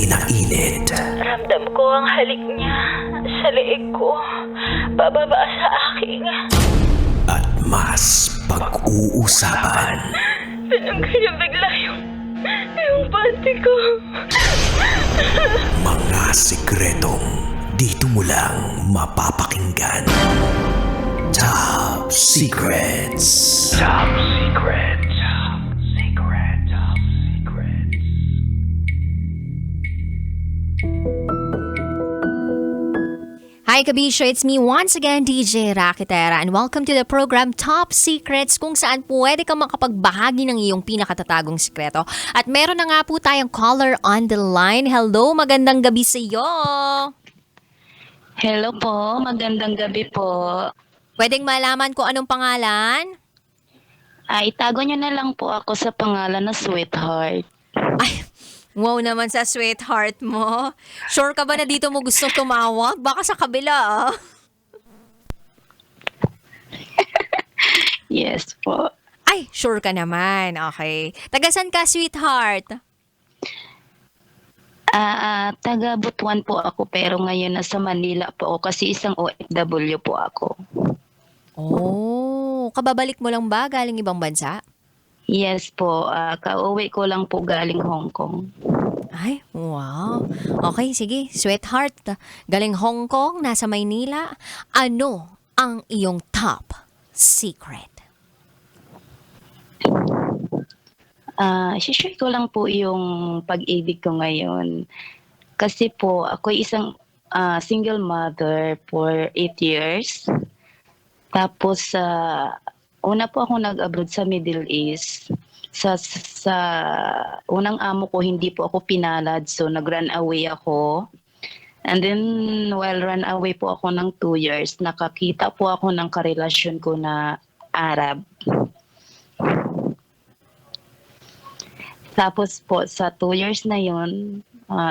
matindi na init. Ramdam ko ang halik niya sa leeg ko, pababa sa aking. At mas pag-uusapan. Tinanggal niya bigla yung panty ko. Mga sikretong dito mo lang mapapakinggan. Top Secrets. Top Secrets. Top Secrets. Top Secrets. Hi Kabisyo, it's me once again, DJ Rakitera, and welcome to the program Top Secrets, kung saan pwede kang makapagbahagi ng iyong pinakatatagong sikreto. At meron na nga po tayong caller on the line. Hello, magandang gabi sa iyo. Hello po, magandang gabi po. Pwedeng malaman ko anong pangalan? Itago niyo na lang po ako sa pangalan na Sweetheart. Ay, wow naman sa sweetheart mo. Sure ka ba na dito mo gusto tumawag? Baka sa kabila, ah. Yes po. Ay, sure ka naman. Okay. Tagasan ka, sweetheart? Taga Butuan po ako pero ngayon nasa Manila po ako kasi isang OFW po ako. Oh, kababalik mo lang ba galing ibang bansa? Yes po, kauwi ko lang po galing Hong Kong. Ay, wow. Okay, sige. Sweetheart, galing Hong Kong, nasa Maynila. Ano ang iyong top secret? Share ko lang po yung pag-ibig ko ngayon. Kasi po, ako isang single mother for 8 years. Tapos, una po ako nag-abroad sa Middle East. Sa unang amo ko, hindi po ako pinalad. So, nag-run away ako. And then, while run away po ako ng 2 years, nakakita po ako ng karelasyon ko na Arab. Tapos po, sa 2 years na yon,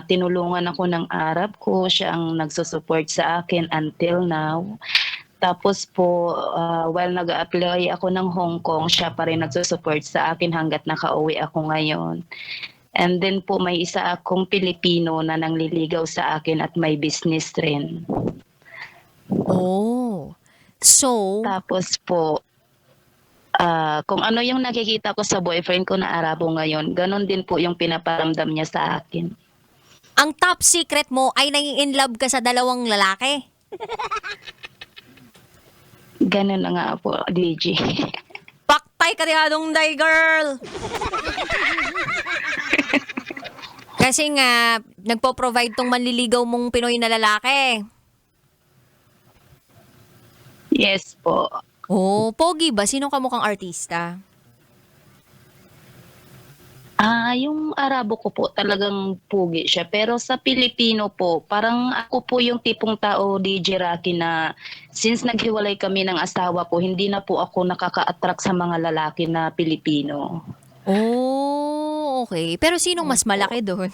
tinulungan ako ng Arab ko. Siya ang nagsusupport sa akin until now. Tapos po, while nag-apply ako ng Hong Kong, siya pa rin nagsusupport sa akin hanggat nakauwi ako ngayon. And then po, may isa akong Pilipino na nangliligaw sa akin at may business rin. Oh, so... Tapos po, kung ano yung nakikita ko sa boyfriend ko na Arabo ngayon, ganon din po yung pinaparamdam niya sa akin. Ang top secret mo ay nai-in love ka sa dalawang lalaki? Ganon na nga po, DJ. Paktay ka rihadong day, girl! Kasi nga, nagpo-provide tong manliligaw mong Pinoy na lalaki. Yes po. Oh, pogi ba? Sino kamukhang artista? Yung Arabo ko po talagang pugi siya. Pero sa Pilipino po, parang ako po yung tipong tao, DJ Rocky, na since naghiwalay kami ng asawa ko, hindi na po ako nakaka-attract sa mga lalaki na Pilipino. Oh, okay. Pero sinong mas malaki doon?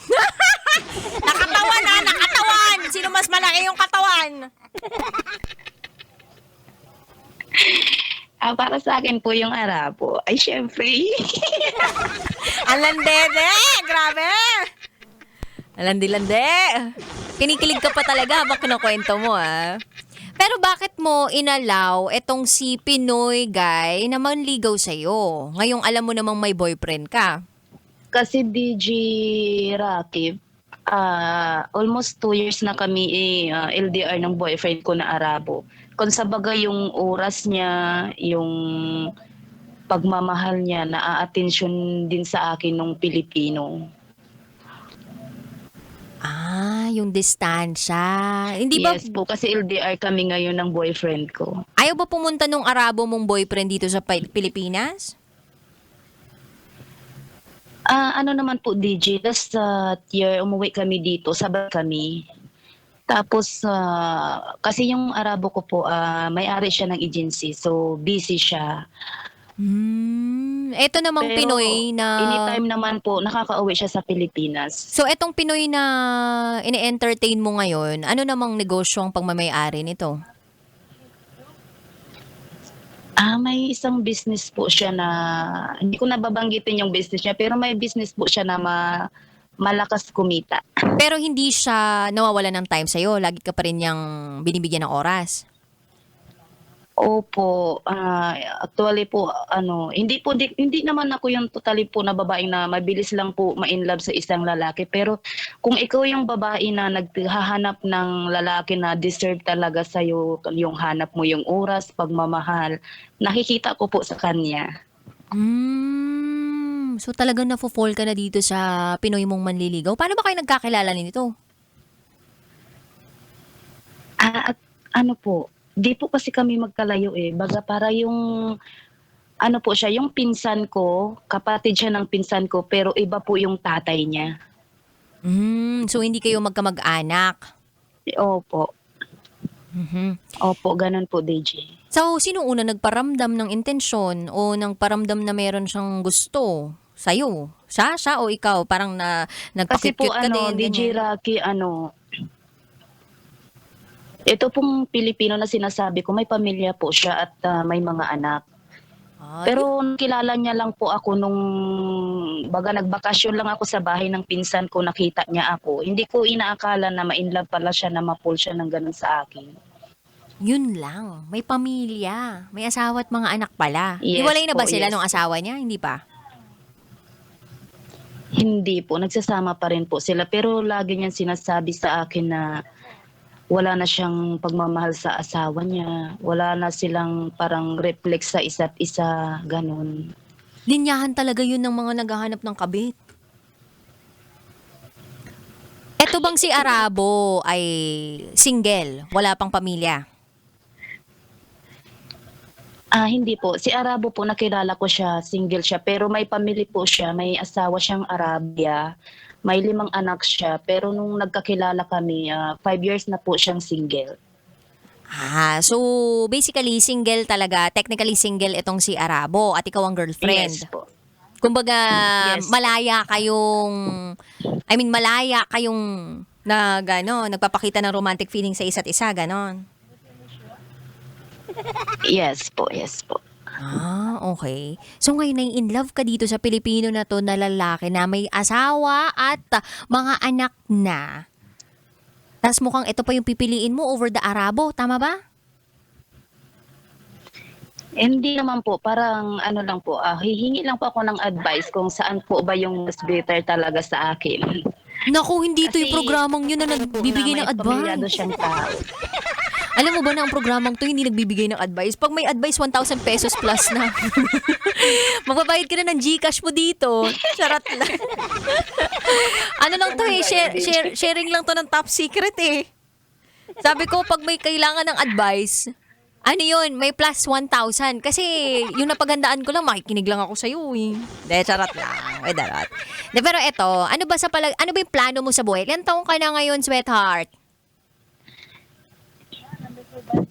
Nakatawan ha, nakatawan! Sino mas malaki yung katawan? Para sa akin po yung Arabo, ay syempre. Ang landede! Grabe! Ang landi-lande! Kinikilig ka pa talaga habang kinukwento mo, ah. Pero bakit mo inalaw etong si Pinoy guy na manligaw sa'yo? Ngayong alam mo namang may boyfriend ka. Kasi DJ Rocky, almost 2 years na kami LDR ng boyfriend ko na Arabo. Kung sa bagay yung oras niya, yung pagmamahal niya, naa-atensyon din sa akin nung Pilipino. Yung distansya. Hindi ba, Yes po, kasi LDR kami ngayon ng boyfriend ko. ayaw ba pumunta nung Arabo mong boyfriend dito sa Pilipinas? Ano naman po, DJ, last year umuwi kami dito, sabay kami. Tapos, kasi yung Arabo ko po, may-ari siya ng agency, so busy siya. Eto namang Pero Pinoy na... anytime naman po, nakaka-uwi siya sa Pilipinas. So, etong Pinoy na ini-entertain mo ngayon, ano namang negosyo ang pagmamay-ari nito? May isang business po siya na, hindi ko nababanggitin yung business niya, pero may business po siya na malakas kumita. Pero hindi siya nawawalan ng time sa'yo. Lagi ka pa rin niyang binibigyan ng oras. Opo, actually po hindi naman ako yung totally po na babaeng na mabilis lang po ma-in love sa isang lalaki, pero kung ikaw yung babae na naghahanap ng lalaki na deserve talaga sa yung hanap mo yung oras, pagmamahal, nakikita ko po sa kanya. So talagang nafo-fall ka na dito sa Pinoy mong manliligaw. Paano ba kayo nagkakilala nito? At ano po, di po kasi kami magkalayo baga para yung ano po siya, yung pinsan ko, kapatid siya ng pinsan ko, pero iba po yung tatay niya. So hindi kayo magkamag-anak. Opo. Opo, ganun po, DJ. So, sino una nagparamdam ng intensyon o nagparamdam na meron siyang gusto sa'yo? Siya o ikaw? Parang Kasi po nagpakit-cute ka din. DJ ganyan. Rocky, ito pong Pilipino na sinasabi ko, may pamilya po siya at may mga anak. Pero nakilala niya lang po ako nung baga nagbakasyon lang ako sa bahay ng pinsan ko, nakita niya ako. Hindi ko inaakala na ma-inlove pala siya, na ma-fall siya ng ganun sa akin. Yun lang. May pamilya. May asawa at mga anak pala. Yes Hiwalay na ba po, sila yes nung po. asawa niya? Hindi pa? Hindi po, nagsasama pa rin po sila. Pero lagi niyang sinasabi sa akin na wala na siyang pagmamahal sa asawa niya. Wala na silang parang reflex sa isa't isa, ganun. Linyahan talaga yun ng mga naghahanap ng kabit. Eto bang si Arabo ay single? Wala pang pamilya? Hindi po. Si Arabo po, nakilala ko siya, single siya. Pero may pamilya po siya, may asawa siyang Arabia. May 5 anak siya. Pero nung nagkakilala kami, 5 years na po siyang single. So basically single talaga, technically single itong si Arabo at ikaw ang girlfriend. Yes po. Kumbaga Yes. malaya kayong nagpapakita ng romantic feeling sa isa't isa, ganon. Yes po, yes po. Okay. So ngayon ay in love ka dito sa Pilipino na to na lalaki na may asawa at mga anak na. Tapos mukhang ito pa yung pipiliin mo over the Arabo, tama ba? Hindi naman po, parang ano lang po, hihingi lang po ako ng advice kung saan po ba yung mas better talaga sa akin. Naku, hindi ito yung Kasi programang yun na nagbibigay ng may pamilyado advice. siyang tao. Alam mo ba na ang programang to hindi nagbibigay ng advice? Pag may advice, 1,000 pesos plus na. Magbabayad ka na ng GCash mo dito. Charot lang. Ano lang to sharing lang to ng top secret Sabi ko, pag may kailangan ng advice, ano yun, may plus 1,000. Kasi yung napaghandaan ko lang, makikinig lang ako sa'yo charot lang. Darot. Pero eto, ano ba yung plano mo sa buhay? Ilan taong ka na ngayon, sweetheart?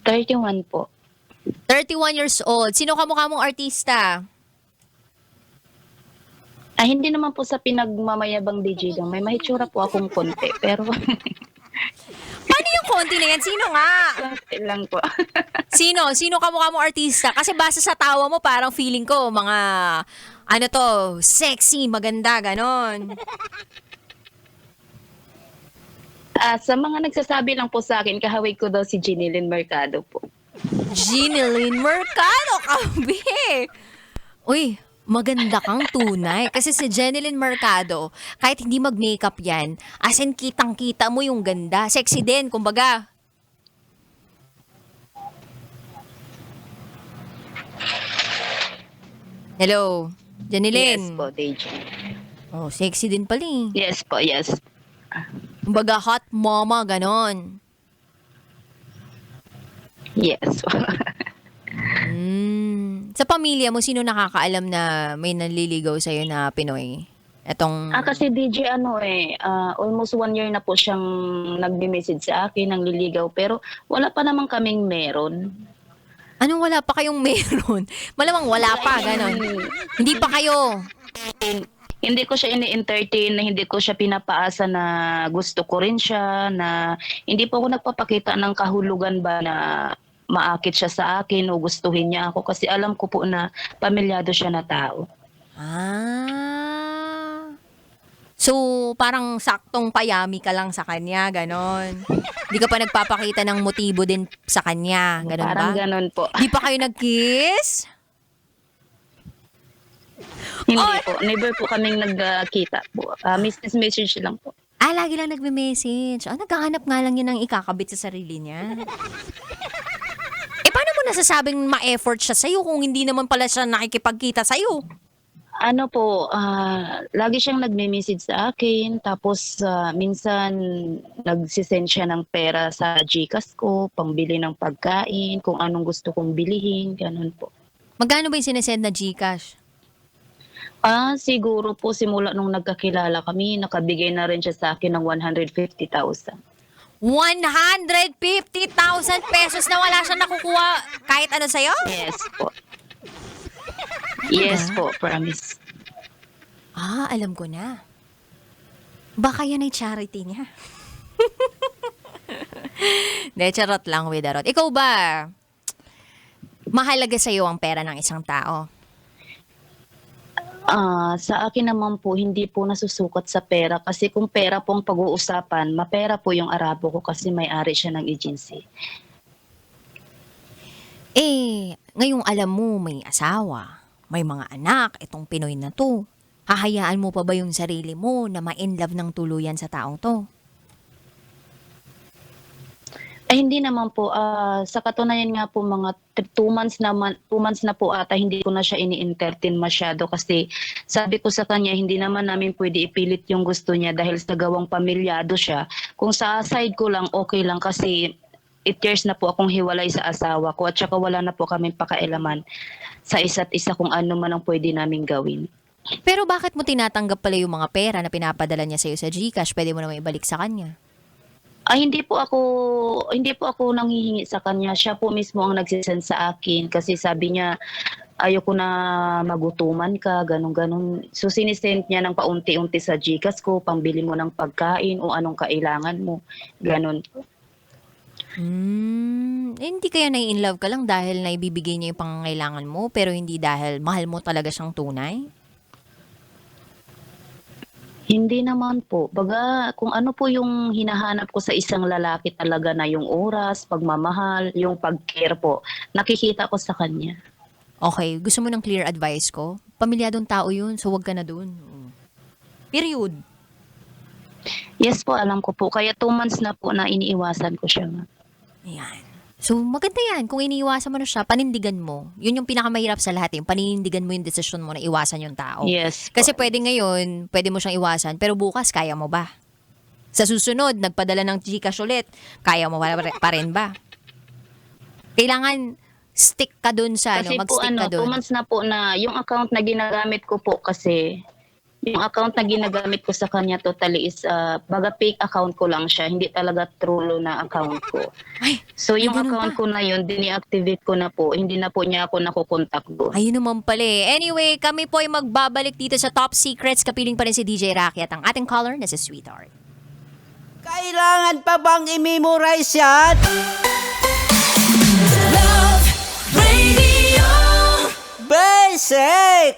31 po. 31 years old. Sino kamukha mong artista? Hindi naman po sa pinagmamayabang DJ lang. May mahitsura po akong konti. Pero Paano yung konti na yan? Sino nga? konti lang po. Sino kamukha mong artista? Kasi base sa tawa mo, parang feeling ko, mga, sexy, maganda, ganon. Sa mga nagsasabi lang po sa akin, kahawig ko daw si Jeneline Mercado po. Jeneline Mercado, kabi! Uy, maganda kang tunay. Kasi si Jeneline Mercado, kahit hindi mag-makeup yan, as in kitang-kita mo yung ganda. Sexy din, kumbaga. Hello, Jeneline. Yes po, DJ. Oh, sexy din pala Yes po, yes. Kumbaga hot mama, ganon. Yes po. Sa pamilya mo, sino nakakaalam na may nanliligaw sa'yo na Pinoy? Kasi DJ almost 1 year na po siyang nagme-message sa akin, nangliligaw. Pero wala pa naman kaming meron. Anong wala pa kayong meron? Malamang wala pa, ganon. Hindi pa kayo. Hindi ko siya ini-entertain, na hindi ko siya pinapaasa na gusto ko rin siya, na hindi po ako nagpapakita ng kahulugan ba na maakit siya sa akin o gustuhin niya ako, kasi alam ko po na pamilyado siya na tao. So, parang saktong payami ka lang sa kanya, ganon. Hindi ka pa nagpapakita ng motibo din sa kanya, ganon Parang ba? ganon po. Di pa kayo nag-kiss? Hindi Oy! po. Never po kaming nagkita po. Message lang po. Lagi lang nagme-message. Naghahanap nga lang yun ng ikakabit sa sarili niya. Paano mo nasasabing ma-effort siya sa'yo kung hindi naman pala siya nakikipagkita sa'yo? Ano po, lagi siyang nagme-message sa akin. Tapos minsan nagsisend siya ng pera sa GCash ko, pangbili ng pagkain, kung anong gusto kong bilihin, ganun po. Magkano ba yung sinesend na GCash? Siguro po simula nung nagkakilala kami, nakabigay na rin siya sa akin ng 150,000. 150,000 pesos na wala siyang nakukuha kahit ano sa'yo? Yes po. Yes po, promise. Alam ko na. Baka yan ay charity niya. De, charot lang, Widarot. Ikaw ba, mahalaga sa'yo ang pera ng isang tao? Sa akin naman po, hindi po nasusukat sa pera. Kasi kung pera po ang pag-uusapan, mapera po yung Arabo ko kasi may-ari siya ng agency. Ngayong alam mo may asawa, may mga anak, itong Pinoy na to. Hahayaan mo pa ba yung sarili mo na ma-inlove ng tuluyan sa taong to? Ay, hindi naman po. Sa katunayan nga po, mga 2 months na po ata, hindi ko na siya ini-entertain masyado kasi sabi ko sa kanya, hindi naman namin pwede ipilit yung gusto niya dahil sa gawang pamilyado siya. Kung sa side ko lang, okay lang kasi 8 years na po akong hiwalay sa asawa ko at saka wala na po kami pakailaman sa isa't isa kung ano man ang pwede namin gawin. Pero bakit mo tinatanggap pala yung mga pera na pinapadala niya sa'yo sa GCash? Pwede mo naman ibalik sa kanya. Hindi po ako nanghihingi sa kanya. Siya po mismo ang nagsisend sa akin kasi sabi niya ayoko na magutuman ka, ganun-ganun. So sinisend niya ng paunti-unti sa GCash ko, pambili mo ng pagkain o anong kailangan mo, ganun. Hindi kaya nai-inlove ka lang dahil naibibigay niya yung pangangailangan mo pero hindi dahil mahal mo talaga siyang tunay? Hindi naman po. Baga, kung ano po yung hinahanap ko sa isang lalaki talaga na yung oras, pagmamahal, yung pag-care po, nakikita ko sa kanya. Okay, gusto mo ng clear advice ko? Pamilyadong tao yun, so wag ka na dun. Period. Yes po, alam ko po. Kaya 2 months na po na iniiwasan ko siya. Ayan. So, maganda yan. Kung iniiwasan mo na siya, panindigan mo. Yun yung pinakamahirap sa lahat. Yung panindigan mo yung desisyon mo na iwasan yung tao. Yes po. Kasi pwede ngayon, pwede mo siyang iwasan, pero bukas, kaya mo ba? Sa susunod, nagpadala ng GCash ulit, kaya mo pa rin ba? Kailangan stick ka dun sa, Kasi po mag-stick ka 2 dun. months na po na yung account na ginagamit ko po kasi yung account na ginagamit ko sa kanya totally is baga fake account ko lang siya, hindi talaga true na account ko. Ay, So yung ganun account ba? ko na yun, dini-activate ko na po, hindi na po niya ako nakukontak doon. Ayun naman pala eh. Anyway, kami po ay magbabalik dito sa Top Secrets. Kapiling pa rin si DJ Rocky at ang ating caller na si Sweetheart. Kailangan pa bang i-memorize yan? Love Radio. Basic!